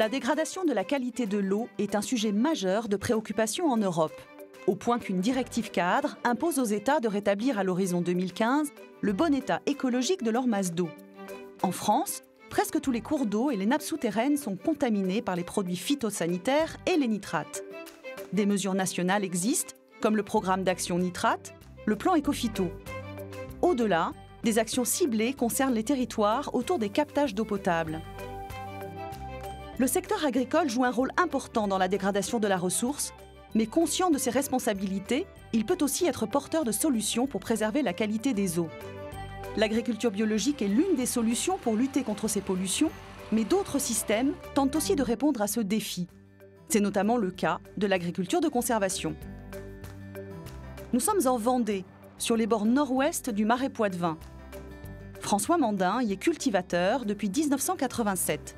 La dégradation de la qualité de l'eau est un sujet majeur de préoccupation en Europe, au point qu'une directive cadre impose aux États de rétablir à l'horizon 2015 le bon état écologique de leur masse d'eau. En France, presque tous les cours d'eau et les nappes souterraines sont contaminés par les produits phytosanitaires et les nitrates. Des mesures nationales existent, comme le programme d'action nitrate, le plan Écophyto. Au-delà, des actions ciblées concernent les territoires autour des captages d'eau potable. Le secteur agricole joue un rôle important dans la dégradation de la ressource, mais conscient de ses responsabilités, il peut aussi être porteur de solutions pour préserver la qualité des eaux. L'agriculture biologique est l'une des solutions pour lutter contre ces pollutions, mais d'autres systèmes tentent aussi de répondre à ce défi. C'est notamment le cas de l'agriculture de conservation. Nous sommes en Vendée, sur les bords nord-ouest du Marais Poitevin. François Mandin y est cultivateur depuis 1987.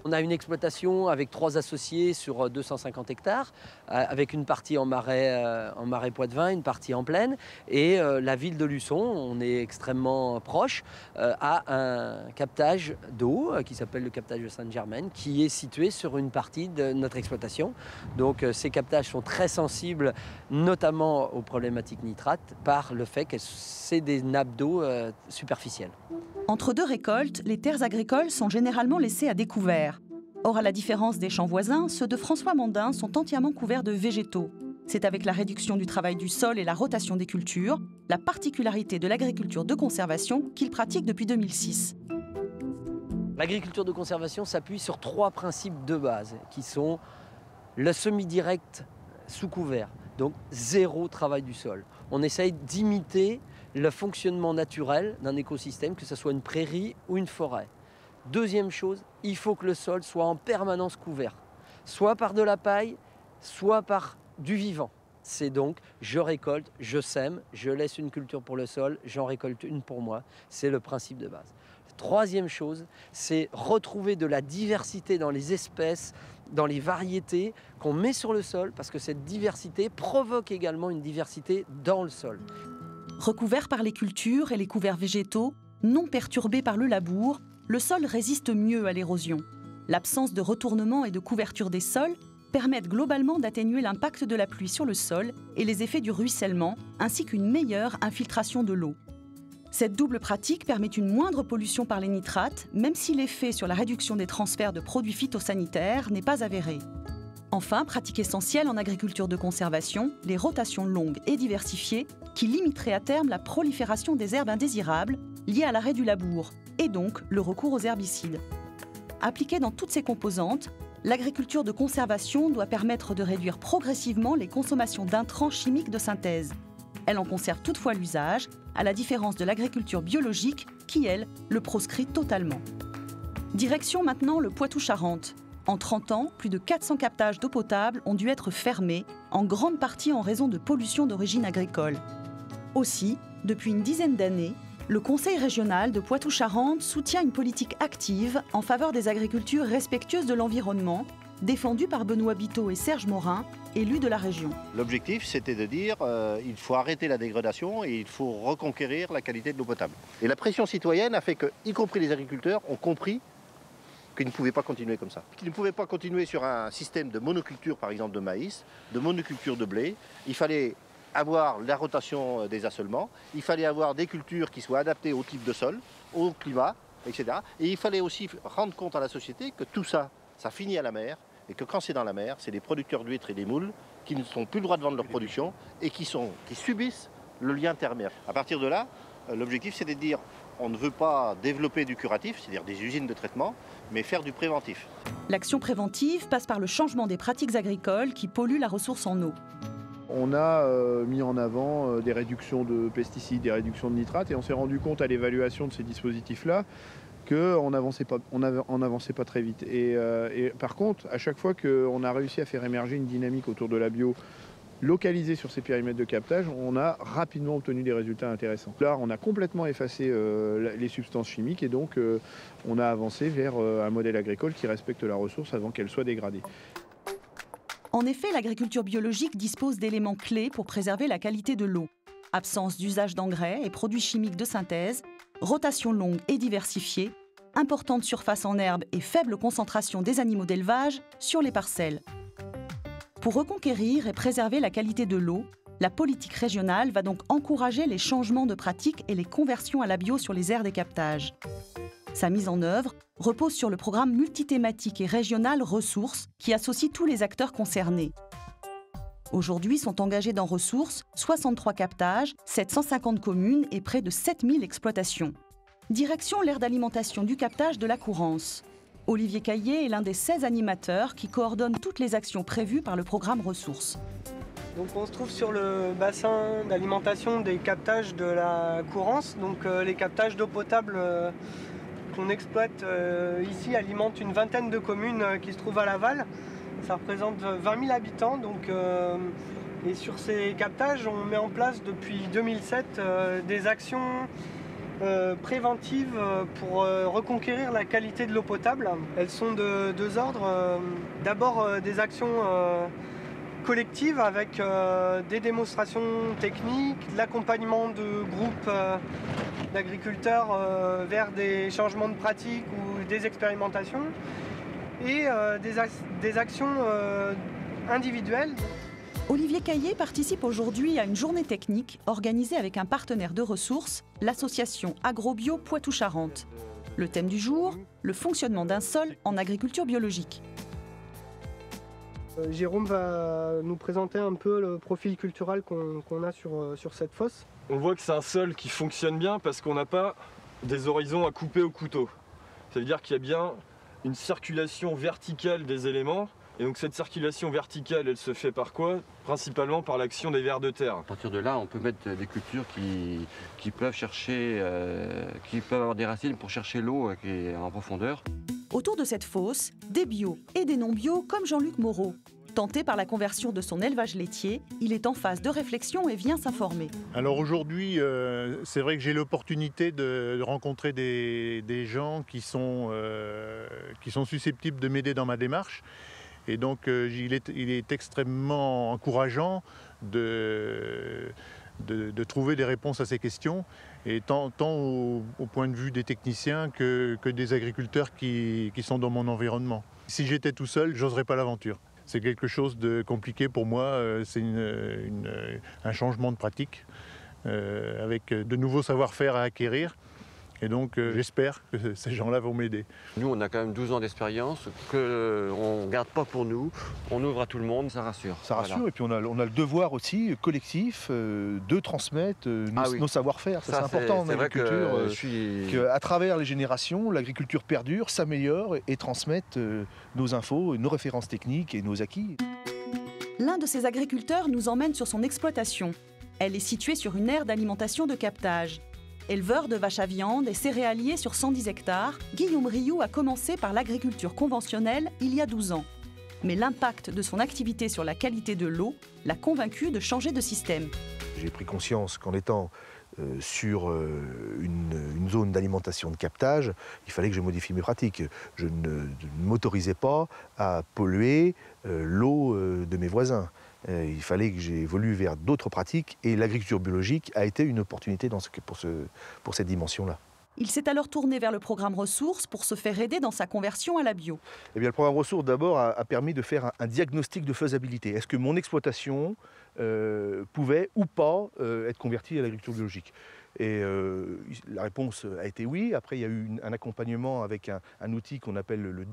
On a une exploitation avec 3 associés sur 250 hectares, avec une partie en marais Poitevin, une partie en plaine. Et la ville de Luçon, on est extrêmement proche, a un captage d'eau qui s'appelle le captage de Sainte-Germaine, qui est situé sur une partie de notre exploitation. Donc ces captages sont très sensibles, notamment aux problématiques nitrates, par le fait que c'est des nappes d'eau superficielles. Entre deux récoltes, les terres agricoles sont généralement laissées à découvert. Or, à la différence des champs voisins, ceux de François Mandin sont entièrement couverts de végétaux. C'est avec la réduction du travail du sol et la rotation des cultures, la particularité de l'agriculture de conservation qu'il pratique depuis 2006. L'agriculture de conservation s'appuie sur 3 principes de base, qui sont le semi-direct sous couvert, donc 0 travail du sol. On essaye d'imiter le fonctionnement naturel d'un écosystème, que ce soit une prairie ou une forêt. Deuxième chose, il faut que le sol soit en permanence couvert, soit par de la paille, soit par du vivant. C'est donc, je récolte, je sème, je laisse une culture pour le sol, j'en récolte une pour moi. C'est le principe de base. Troisième chose, c'est retrouver de la diversité dans les espèces, dans les variétés qu'on met sur le sol, parce que cette diversité provoque également une diversité dans le sol. Recouvert par les cultures et les couverts végétaux, non perturbés par le labour, le sol résiste mieux à l'érosion. L'absence de retournement et de couverture des sols permettent globalement d'atténuer l'impact de la pluie sur le sol et les effets du ruissellement, ainsi qu'une meilleure infiltration de l'eau. Cette double pratique permet une moindre pollution par les nitrates, même si l'effet sur la réduction des transferts de produits phytosanitaires n'est pas avéré. Enfin, pratique essentielle en agriculture de conservation, les rotations longues et diversifiées qui limiteraient à terme la prolifération des herbes indésirables liées à l'arrêt du labour et donc le recours aux herbicides. Appliquée dans toutes ses composantes, l'agriculture de conservation doit permettre de réduire progressivement les consommations d'intrants chimiques de synthèse. Elle en conserve toutefois l'usage, à la différence de l'agriculture biologique qui, elle, le proscrit totalement. Direction maintenant le Poitou-Charentes. En 30 ans, plus de 400 captages d'eau potable ont dû être fermés, en grande partie en raison de pollution d'origine agricole. Aussi, depuis une dizaine d'années, le Conseil régional de Poitou-Charentes soutient une politique active en faveur des agricultures respectueuses de l'environnement, défendue par Benoît Biteau et Serge Morin, élus de la région. L'objectif, c'était de dire qu'il faut arrêter la dégradation et il faut reconquérir la qualité de l'eau potable. Et la pression citoyenne a fait que, y compris les agriculteurs, ont compris qu'ils ne pouvaient pas continuer comme ça. Qu'ils ne pouvaient pas continuer sur un système de monoculture, par exemple de maïs, de monoculture de blé. Il fallait avoir la rotation des assolements, il fallait avoir des cultures qui soient adaptées au type de sol, au climat, etc. Et il fallait aussi rendre compte à la société que tout ça, ça finit à la mer, et que quand c'est dans la mer, c'est des producteurs d'huîtres et des moules qui ne sont plus le droit de vendre leur production et qui subissent le lien terre-mer. À partir de là, l'objectif c'est de dire on ne veut pas développer du curatif, c'est-à-dire des usines de traitement, mais faire du préventif. L'action préventive passe par le changement des pratiques agricoles qui polluent la ressource en eau. On a mis en avant des réductions de pesticides, des réductions de nitrates, et on s'est rendu compte à l'évaluation de ces dispositifs-là qu'on n'avançait pas très vite. Et par contre, à chaque fois qu'on a réussi à faire émerger une dynamique autour de la bio, localisée sur ces périmètres de captage, on a rapidement obtenu des résultats intéressants. Là, on a complètement effacé les substances chimiques et donc on a avancé vers un modèle agricole qui respecte la ressource avant qu'elle soit dégradée. En effet, l'agriculture biologique dispose d'éléments clés pour préserver la qualité de l'eau. Absence d'usage d'engrais et produits chimiques de synthèse, rotation longue et diversifiée, importante surface en herbe et faible concentration des animaux d'élevage sur les parcelles. Pour reconquérir et préserver la qualité de l'eau, la politique régionale va donc encourager les changements de pratiques et les conversions à la bio sur les aires des captages. Sa mise en œuvre repose sur le programme multithématique et régional Ressources qui associe tous les acteurs concernés. Aujourd'hui sont engagés dans Ressources 63 captages, 750 communes et près de 7000 exploitations. Direction l'aire d'alimentation du captage de la Courance. Olivier Caillé est l'un des 16 animateurs qui coordonnent toutes les actions prévues par le programme Ressources. Donc on se trouve sur le bassin d'alimentation des captages de la Courance. Donc les captages d'eau potable qu'on exploite ici alimentent une vingtaine de communes qui se trouvent à l'aval. Ça représente 20 000 habitants. Et sur ces captages, on met en place depuis 2007 des actions préventives pour reconquérir la qualité de l'eau potable. Elles sont de deux ordres. D'abord des actions collectives avec des démonstrations techniques, l'accompagnement de groupes d'agriculteurs vers des changements de pratiques ou des expérimentations et des actions individuelles. Olivier Caillé participe aujourd'hui à une journée technique organisée avec un partenaire de ressources, l'association AgroBio Poitou-Charentes. Le thème du jour, le fonctionnement d'un sol en agriculture biologique. Jérôme va nous présenter un peu le profil culturel qu'on a sur cette fosse. On voit que c'est un sol qui fonctionne bien parce qu'on n'a pas des horizons à couper au couteau. Ça veut dire qu'il y a bien une circulation verticale des éléments. Et donc cette circulation verticale, elle se fait par quoi? Principalement par l'action des vers de terre. À partir de là, on peut mettre des cultures qui peuvent chercher, qui peuvent avoir des racines pour chercher l'eau qui est en profondeur. Autour de cette fosse, des bio et des non-bio comme Jean-Luc Moreau. Tenté par la conversion de son élevage laitier, il est en phase de réflexion et vient s'informer. Alors aujourd'hui, c'est vrai que j'ai l'opportunité de rencontrer des gens qui sont susceptibles de m'aider dans ma démarche. Et donc il est extrêmement encourageant de trouver des réponses à ces questions, et tant au point de vue des techniciens que des agriculteurs qui sont dans mon environnement. Si j'étais tout seul, j'oserais pas l'aventure. C'est quelque chose de compliqué pour moi, c'est un changement de pratique avec de nouveaux savoir-faire à acquérir. Et donc j'espère que ces gens-là vont m'aider. Nous, on a quand même 12 ans d'expérience, qu'on ne garde pas pour nous, on ouvre à tout le monde, ça rassure. Ça rassure, voilà. Et puis on a le devoir aussi collectif de transmettre nos savoir-faire. C'est important en agriculture, qu'à travers les générations, l'agriculture perdure, s'améliore et transmette nos infos, nos références techniques et nos acquis. L'un de ces agriculteurs nous emmène sur son exploitation. Elle est située sur une aire d'alimentation de captage. Éleveur de vaches à viande et céréalier sur 110 hectares, Guillaume Rioux a commencé par l'agriculture conventionnelle il y a 12 ans. Mais l'impact de son activité sur la qualité de l'eau l'a convaincu de changer de système. J'ai pris conscience qu'en étant sur une zone d'alimentation de captage, il fallait que je modifie mes pratiques. Je ne m'autorisais pas à polluer l'eau de mes voisins. Il fallait que j'évolue vers d'autres pratiques et l'agriculture biologique a été une opportunité pour cette dimension-là. Il s'est alors tourné vers le programme Ressources pour se faire aider dans sa conversion à la bio. Eh bien, le programme Ressources d'abord a permis de faire un diagnostic de faisabilité. Est-ce que mon exploitation pouvait ou pas être convertie à l'agriculture biologique? Et la réponse a été oui. Après, il y a eu un accompagnement avec un outil qu'on appelle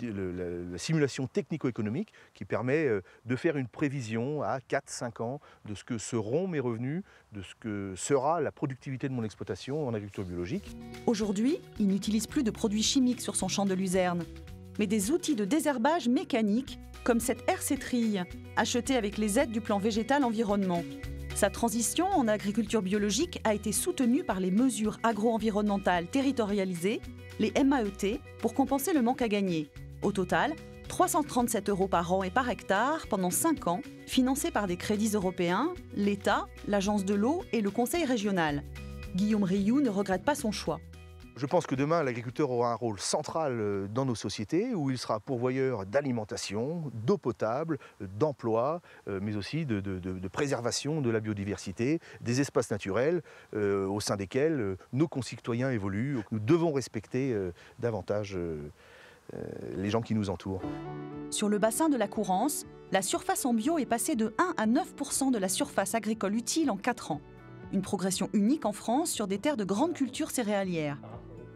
la simulation technico-économique qui permet de faire une prévision à 4-5 ans de ce que seront mes revenus, de ce que sera la productivité de mon exploitation en agriculture biologique. Aujourd'hui, il n'utilise plus de produits chimiques sur son champ de luzerne, mais des outils de désherbage mécanique comme cette RC-trille, achetée avec les aides du plan végétal environnement. Sa transition en agriculture biologique a été soutenue par les mesures agro-environnementales territorialisées, les MAET, pour compenser le manque à gagner. Au total, 337 € par an et par hectare pendant 5 ans, financés par des crédits européens, l'État, l'Agence de l'eau et le Conseil régional. Guillaume Rioux ne regrette pas son choix. Je pense que demain, l'agriculteur aura un rôle central dans nos sociétés où il sera pourvoyeur d'alimentation, d'eau potable, d'emploi, mais aussi de préservation de la biodiversité, des espaces naturels au sein desquels nos concitoyens évoluent. Nous devons respecter davantage les gens qui nous entourent. Sur le bassin de la Courance, la surface en bio est passée de 1 à 9% de la surface agricole utile en 4 ans. Une progression unique en France sur des terres de grandes cultures céréalières.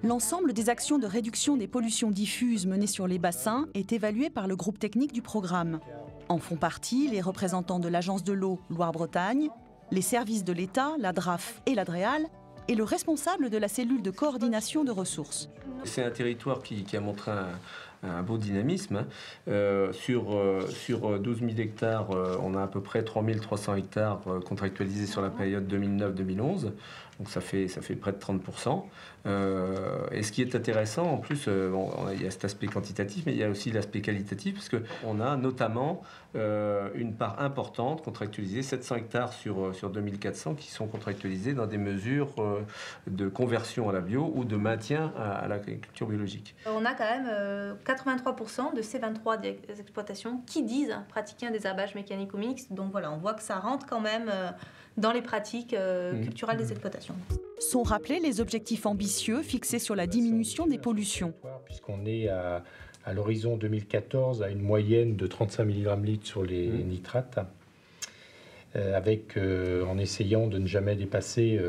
L'ensemble des actions de réduction des pollutions diffuses menées sur les bassins est évalué par le groupe technique du programme. En font partie les représentants de l'Agence de l'eau Loire-Bretagne, les services de l'État, la DRAF et la DREAL, et le responsable de la cellule de coordination de ressources. C'est un territoire qui a montré un beau dynamisme. Sur 12 000 hectares, on a à peu près 3 300 hectares contractualisés sur la période 2009-2011. Donc ça fait près de 30%. Et ce qui est intéressant, en plus, il y a cet aspect quantitatif, mais il y a aussi l'aspect qualitatif, parce qu'on a notamment une part importante contractualisée, 700 hectares sur 2400, qui sont contractualisés dans des mesures de conversion à la bio ou de maintien à l'agriculture biologique. On a quand même 83% de ces 23 exploitations qui disent pratiquer un désherbage mécanique ou mixte. Donc voilà, on voit que ça rentre quand même dans les pratiques culturelles des exploitations. Sont rappelés les objectifs ambitieux fixés sur la diminution des pollutions. Puisqu'on est à l'horizon 2014 à une moyenne de 35 mg/litre sur les nitrates, en essayant de ne jamais dépasser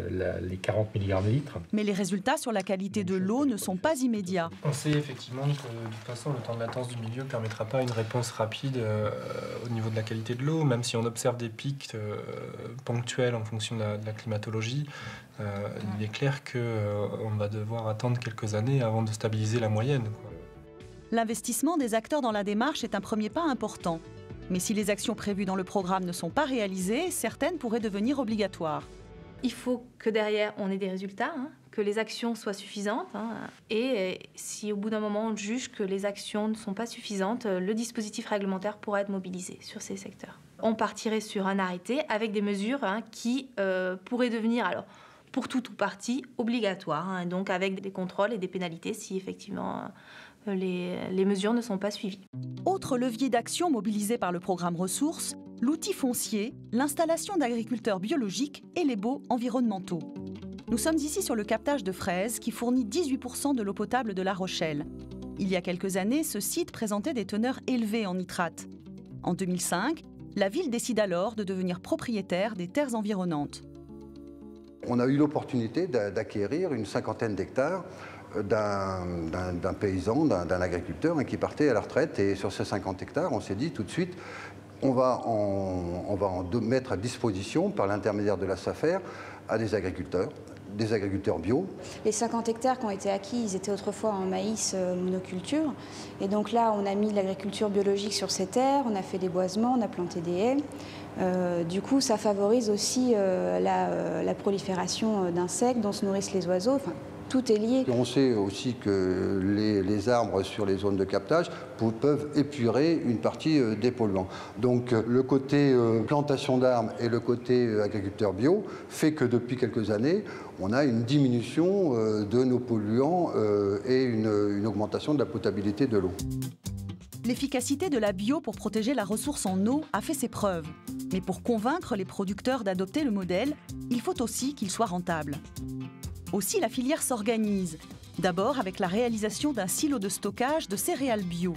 les 40 mg/litre. Mais les résultats sur la qualité de l'eau ne sont pas immédiats. On sait effectivement que de toute façon le temps de latence du milieu ne permettra pas une réponse rapide au niveau de la qualité de l'eau, même si on observe des pics ponctuels en fonction de la climatologie. Il est clair qu'on va devoir attendre quelques années avant de stabiliser la moyenne, quoi. L'investissement des acteurs dans la démarche est un premier pas important. Mais si les actions prévues dans le programme ne sont pas réalisées, certaines pourraient devenir obligatoires. Il faut que derrière, on ait des résultats, que les actions soient suffisantes. Et si au bout d'un moment, on juge que les actions ne sont pas suffisantes, le dispositif réglementaire pourra être mobilisé sur ces secteurs. On partirait sur un arrêté avec des mesures qui pourraient devenir, alors, pour tout ou partie, obligatoires. Donc avec des contrôles et des pénalités si effectivement les mesures ne sont pas suivies. Autre levier d'action mobilisé par le programme Ressources, l'outil foncier, l'installation d'agriculteurs biologiques et les baux environnementaux. Nous sommes ici sur le captage de fraises qui fournit 18% de l'eau potable de La Rochelle. Il y a quelques années, ce site présentait des teneurs élevées en nitrates. En 2005, la ville décide alors de devenir propriétaire des terres environnantes. On a eu l'opportunité d'acquérir une 50aine d'hectares d'un paysan, d'un agriculteur qui partait à la retraite. Et sur ces 50 hectares, on s'est dit tout de suite, on va en mettre à disposition par l'intermédiaire de la SAFER à des agriculteurs bio. Les 50 hectares qui ont été acquis, ils étaient autrefois en maïs monoculture. Et donc là, on a mis de l'agriculture biologique sur ces terres, on a fait des boisements, on a planté des haies. Du coup, ça favorise aussi la prolifération d'insectes dont se nourrissent les oiseaux. Enfin, tout est lié. On sait aussi que les arbres sur les zones de captage peuvent épurer une partie des polluants. Donc le côté plantation d'arbres et le côté agriculteur bio fait que depuis quelques années, on a une diminution de nos polluants et une augmentation de la potabilité de l'eau. L'efficacité de la bio pour protéger la ressource en eau a fait ses preuves. Mais pour convaincre les producteurs d'adopter le modèle, il faut aussi qu'il soit rentable. Aussi, la filière s'organise. D'abord avec la réalisation d'un silo de stockage de céréales bio.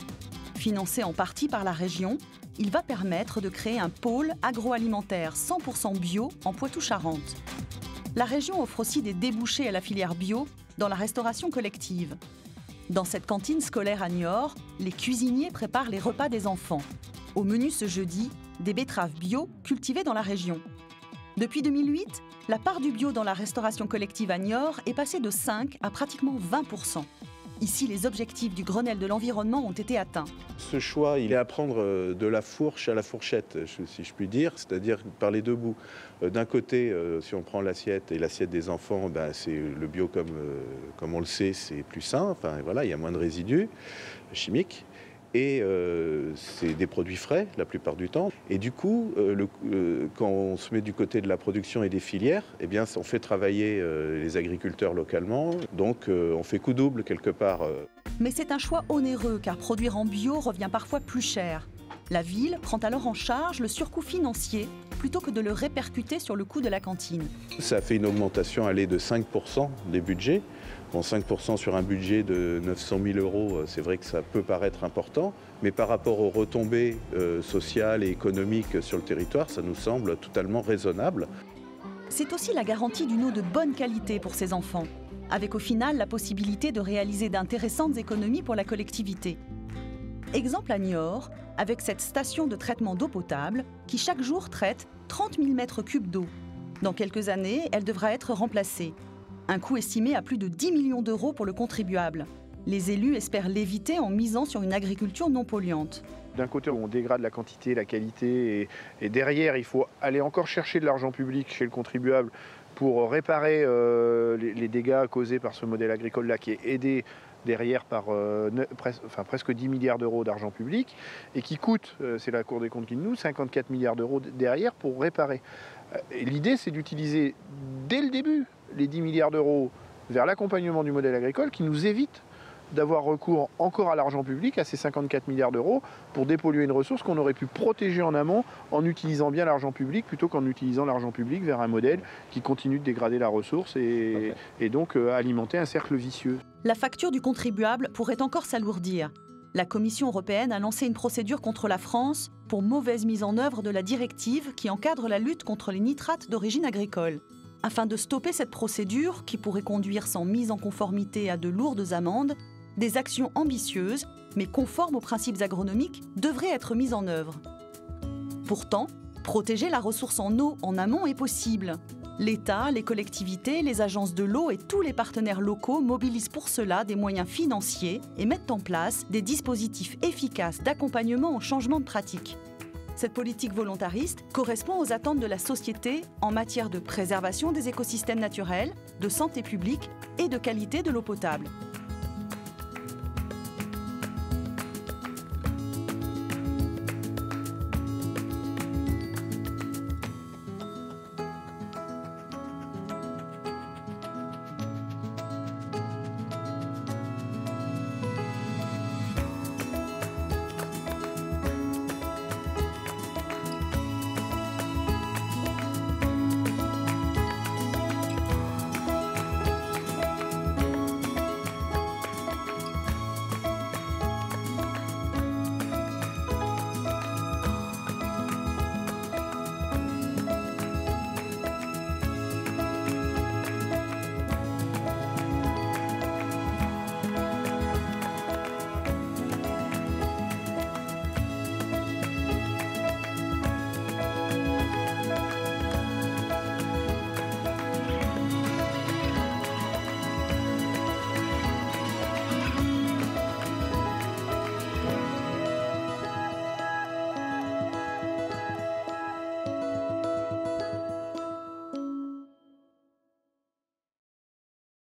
Financé en partie par la région, il va permettre de créer un pôle agroalimentaire 100% bio en Poitou-Charentes. La région offre aussi des débouchés à la filière bio dans la restauration collective. Dans cette cantine scolaire à Niort, les cuisiniers préparent les repas des enfants. Au menu ce jeudi, des betteraves bio cultivées dans la région. Depuis 2008, la part du bio dans la restauration collective à Niort est passée de 5 à pratiquement 20%. Ici, les objectifs du Grenelle de l'environnement ont été atteints. Ce choix, il est à prendre de la fourche à la fourchette, si je puis dire, c'est-à-dire par les deux bouts. D'un côté, si on prend l'assiette et l'assiette des enfants, c'est le bio comme on le sait, c'est plus sain. Enfin, voilà, il y a moins de résidus chimiques. Et c'est des produits frais la plupart du temps. Et du coup, quand on se met du côté de la production et des filières, eh bien, on fait travailler les agriculteurs localement. Donc on fait coup double quelque part. Mais c'est un choix onéreux car produire en bio revient parfois plus cher. La ville prend alors en charge le surcoût financier plutôt que de le répercuter sur le coût de la cantine. Ça a fait une augmentation allée de 5% des budgets. Bon, 5% sur un budget de 900 000 €, c'est vrai que ça peut paraître important, mais par rapport aux retombées sociales et économiques sur le territoire, ça nous semble totalement raisonnable. C'est aussi la garantie d'une eau de bonne qualité pour ces enfants, avec au final la possibilité de réaliser d'intéressantes économies pour la collectivité. Exemple à Niort, avec cette station de traitement d'eau potable qui chaque jour traite 30 000 m3 d'eau. Dans quelques années, elle devra être remplacée. Un coût estimé à plus de 10 millions d'euros pour le contribuable. Les élus espèrent l'éviter en misant sur une agriculture non polluante. D'un côté, on dégrade la quantité, la qualité, et derrière, il faut aller encore chercher de l'argent public chez le contribuable pour réparer les dégâts causés par ce modèle agricole-là qui est aidé derrière par presque 10 milliards d'euros d'argent public et qui coûte, c'est la Cour des comptes qui nous, 54 milliards d'euros derrière pour réparer. L'idée, c'est d'utiliser dès le début les 10 milliards d'euros vers l'accompagnement du modèle agricole qui nous évite d'avoir recours encore à l'argent public, à ces 54 milliards d'euros, pour dépolluer une ressource qu'on aurait pu protéger en amont en utilisant bien l'argent public plutôt qu'en utilisant l'argent public vers un modèle qui continue de dégrader la ressource et donc alimenter un cercle vicieux. La facture du contribuable pourrait encore s'alourdir. La Commission européenne a lancé une procédure contre la France pour mauvaise mise en œuvre de la directive qui encadre la lutte contre les nitrates d'origine agricole. Afin de stopper cette procédure, qui pourrait conduire sans mise en conformité à de lourdes amendes, des actions ambitieuses, mais conformes aux principes agronomiques, devraient être mises en œuvre. Pourtant, protéger la ressource en eau en amont est possible. L'État, les collectivités, les agences de l'eau et tous les partenaires locaux mobilisent pour cela des moyens financiers et mettent en place des dispositifs efficaces d'accompagnement au changement de pratique. Cette politique volontariste correspond aux attentes de la société en matière de préservation des écosystèmes naturels, de santé publique et de qualité de l'eau potable.